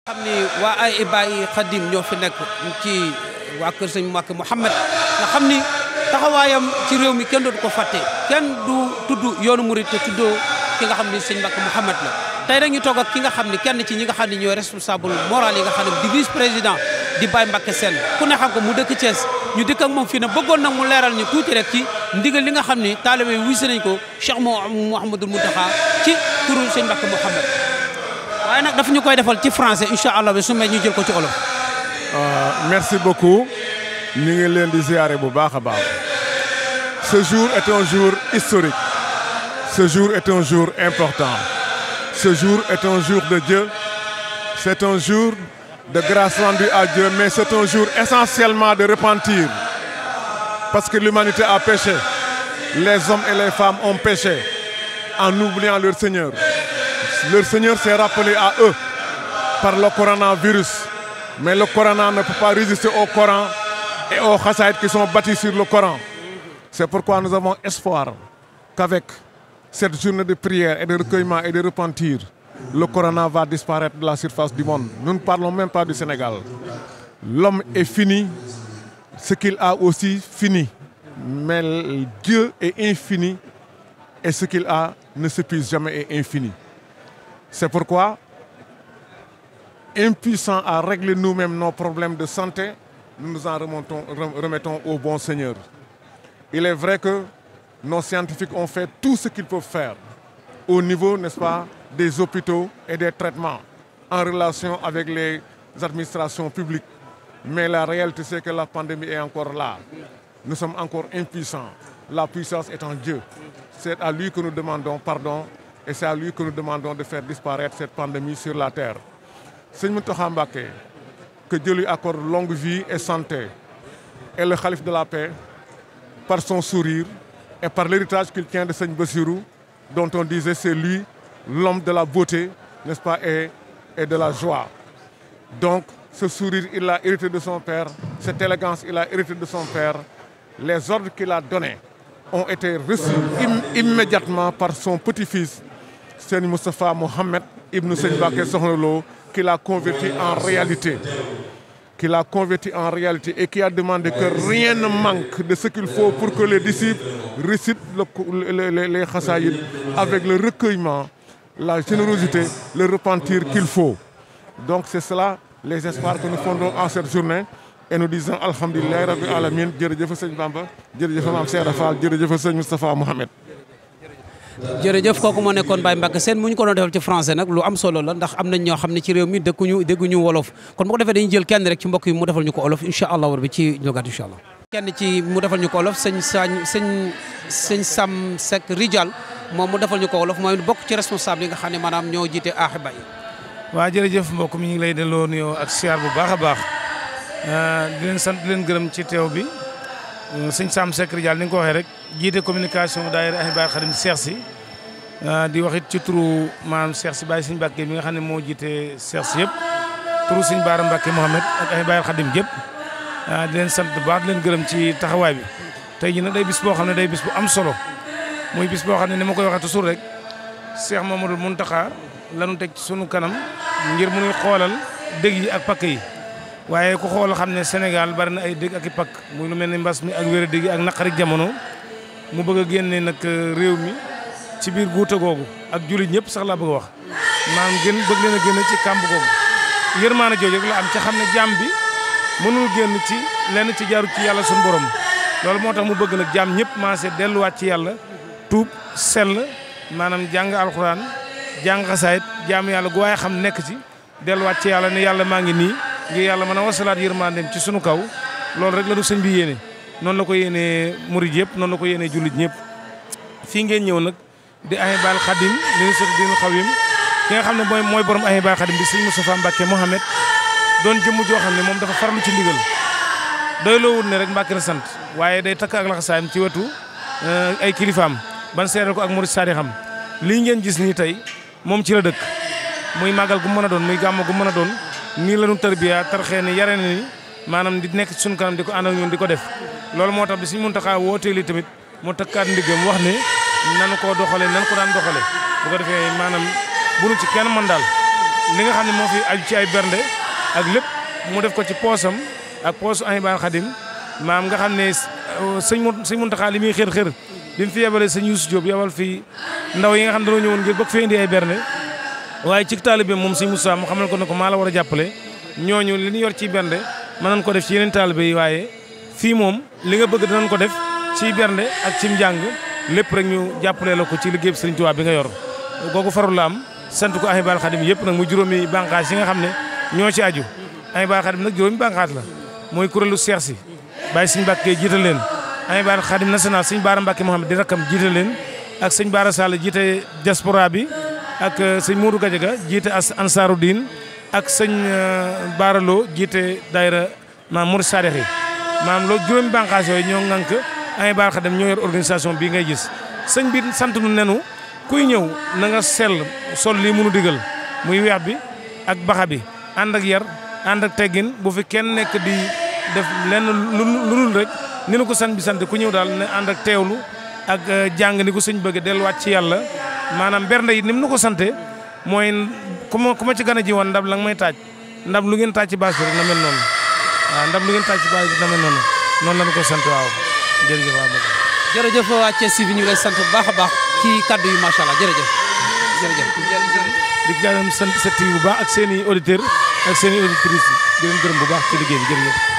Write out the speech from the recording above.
xam ni waa ay Baye Khadim ñoo fi nekk ci waa kër sëñ Mbacké Mouhamed nga xam ni taxawaayam ci réew mi kenn dootu ko fàtte kenn du tudd yoonu murid te tuddoo ki nga xam ni sëñ Mbacké Mouhamed la. tey rek ñu toog ak ki nga xam ni kenn ci ñi nga xam ni ñooy responsable moral yi nga xam ne di vice président di Baye Mbacké Sène ku ne xam ko mu dëkk Thiès ñu dëkk ak moom fii nag bëggoon nag mu leeral ñu tuuti rek ci ndigal li nga xam ni taalibe yi wuy nañ ko Cheikh Mouhamadoul Mountakha ci turu sëñ Mbacké Mouhamed waaye nag daf ñu koy defal ci français incha allah ba su ma ñu jël ko ci olof. Merci beaucoup ñu ngi leen di ziare bu baax a baax. Ce jour est un jour historique. Ce jour est un jour important. Ce jour est un jour de Dieu. C'est un jour de grâce rendue à Dieu, mais c'est un jour essentiellement de repentir. Parce que l'humanité a péché. Les hommes et les femmes ont péché en oubliant leur Seigneur. Leur Seigneur s'est rappelé à eux par le coronavirus. Mais le Coran ne peut pas résister au Coran et aux chassaïds qui sont bâtis sur le Coran. C'est pourquoi nous avons espoir qu'avec cette journée de prière et de recueillement et de repentir, le Coran va disparaître de la surface du monde. Nous ne parlons même pas du Sénégal. L'homme est fini, ce qu'il a aussi fini. Mais Dieu est infini et ce qu'il a ne s'épuise jamais et infini. C'est pourquoi, impuissants à régler nous-mêmes nos problèmes de santé, nous nous en remettons au bon Seigneur. Il est vrai que nos scientifiques ont fait tout ce qu'ils peuvent faire au niveau, n'est-ce pas, des hôpitaux et des traitements en relation avec les administrations publiques. Mais la réalité, c'est que la pandémie est encore là. Nous sommes encore impuissants. La puissance est en Dieu. C'est à lui que nous demandons pardon et c'est à lui que nous demandons de faire disparaître cette pandémie sur la terre. Seigneur Mountakha Mbacké, que Dieu lui accorde longue vie et santé, et le khalife de la paix, par son sourire et par l'héritage qu'il tient de Seigneur Bassirou, dont on disait c'est lui, l'homme de la beauté, n'est-ce pas, et de la joie. Donc, ce sourire, il l'a hérité de son père, cette élégance, il l'a hérité de son père. Les ordres qu'il a donnés ont été reçus immédiatement par son petit-fils, Seigneur Moustapha Mohamed Ibn Seigneur Mbacké Sokhna Lo, qui l'a converti en réalité. Qui l'a converti en réalité et qui a demandé que rien ne manque de ce qu'il faut pour que les disciples récitent les chassaïd avec le recueillement, la générosité, le repentir qu'il faut. Donc c'est cela les espoirs que nous fondons en cette journée et nous disons alhamdulillah rabbil alamin jërëjëf sëñ Bamba jërëjëf Maam Cheikh Fall jërëjëf sëñ Moustapha Mohamed. jërëjëf kooku moo nekkoon Baye Mbacké Sène mu ñu ko doon defal ci français nag lu am solo la ndax am nañ ñoo xam ne ci réew mi dégguñu wolof kon bu ko defee dañuy jël kenn rek ci mbokk yi mu defal ñu ko olof incha allah war bi ci ñogaat incha allah. kenn ci mu defal ñu ko olof sëñ Sam Seck Rijal moom mu defal ñu ko olof mooy bokk ci responsable yi nga xam ne maanaam ñoo jiite Ahiba yi. waa jërëjëf mbokk mi ñu ngi lay delloo nuyoo ak siyaar bu baax a baax di leen sant di leen gërëm ci teew bi sëñ Sam Seck Rijal ni nga ko waxee rek jiite communication daayira Ahiba Khadim Cheikh si di wax it ci turu maanaam Cheikh si Baye sëñ Mbacké mi nga xam ne moo jiite Cheikh si yëpp turu sëñ Bara Mbacké Mohamed ak Ahiba Khadim yëpp di leen sant bu baax di leen gërëm ci taxawaay bi. tey jii nag day bis boo xam ne day bis bu am solo muy bis boo xam ne ni ma koy waxee toujours rek Cheikh Mouhamadoul Mountakha lanu teg ci sunu kanam ngir mu nuy xoolal dëgg yi ak pakk yi waaye ku xool xam ne Sénégal bari na ay dëgg ak i pakk muy lu mel ni mbas mi ak wér dëgg ak naqarik jamono mu bëgg a génne nag réew mi ci biir guuta googu ak jullit ñëpp sax laa bëgg a wax maanaam bëgg leen a génne ci kàmb googu yërmaane jooju rek la am ca xam ne jàmm bi mënul génn ci lenn ci jaaru ci yàlla suñu borom loolu moo tax mu bëgg nag jàmm ñëpp maase delluwaat ci yàlla tuub sell maanaam jàng alxuraan jàng xasaayit jaamu yàlla gu waaye xam nekk ci delluwaat ci yàlla ne yàlla maa ngi nii ngir yàlla mën a wasalaat yërmandeem ci sunu kaw loolu rek la du sëñ bi yéene noonu la ko yéenee murid yëpp noonu la ko yéenee jullit ñëpp fii ngeen ñëw nag di Ahibahil Khadim li sot din xawim ki nga xam ne mooy borom Ahibahil Khadim bi sëñ Moustapha Mbacké Mohamed doon jëmm joo xam ne moom dafa farlu ci ndigal doy loo wut ne rek Mbacké la sant waaye day takk ak laxasaayam ci wetu ay kilifaam ban seeral ko ak murid saadixam lii ngeen gis nii tey moom ci la dëkk muy màggal gu mën a doon muy gàmm gu mën a doon nii la ñu tarbiya tarxee ni yare ni maanaam di nekk ci suñu kanam di ko ànd ak ñun di ko def loolu moo tax bi Sëñ Mountakha wootee lii tamit mu takkaat ndiggam wax ne nanu koo doxale nan ko daan doxale bu ko defee maanaam bu nu ci kenn mën daal li nga xam ne moo fi aju ci ay bernde ak lépp mu def ko ci poosam ak poosu Ahibahil Khadim maam nga xam ne sëñ Muntaxa li muy xër bi mu fi yebalee sëñ Youssou Diop yebal fi ndaw yi nga xam ne dañoo ñëwoon ngir bëgg fee indi ay bernde waaye ci taalibe moom sëñ Moussa mu xamal ko ne ko maa la war a jàppale ñooñu li ñu yor ci bernde mën nañ ko def ci yeneen taalibe yi waaye fii moom li nga bëgg dinañ ko def ci bernde ak ci njàng lépp rek ñu jàppale la ko ci liggéey Sëriñ Tuubaa bi nga yor googu farul la am sant ko Ahibahil Khadim yëpp nag mu juróomi bànqaas yi nga xam ne ñoo ci aju Ahibahil Khadim nag juróomi bànqaas la mooy kuréelu seex si bàyyi sëñ Mbàkke jiital leen Ahibahil Khadim national sëñ Baara Mbàkke Mohamed di rakkam jiital leen ak sëñ Baara Sall jiite diaspora bi ak sëñ Moudou Gadiaga jiite Ansaaru Diin ak sëñ Baara Lo jiite daayira maam Murid Saadix yi maam loolu juróomi bànqaas yooyu ñoo ŋànk Ahibahil Khadim ñoo yor organisation bii ngay gis sëñ bi sant nu nenu kuy ñëw na nga sell sol lii mënu digal muy weex bi ak baxa bi ànd ak yar ànd ak teggin bu fi kenn nekk di def lenn lu dul rek ni nu ko sant bi sant ku ñëw daal ne ànd ak teewlu ak jàng ni ko sëñ bëgg delluwaat ci yàlla maanaam bernde yi ni mu nu ko sante mooy ku ma ci gën a ji woon ndab la nga may taaj ndab lu ngeen taaj ci bâche bi rek na mel noonu waaw ndab lu ngeen taaj ci bâche bi na mel noonu noonu la ñu ko sant waaw jërëjëf waaw jërëjëf waa Thiès TV ñu ngi lay sant bu baax a baax ci kaddu yi macha allah jërëjëf di gërëm sant sa TV bu baax ak seen i auditeurs ak seen i auditrices di leen gërëm bu baax ci liggéey bi jërëjëf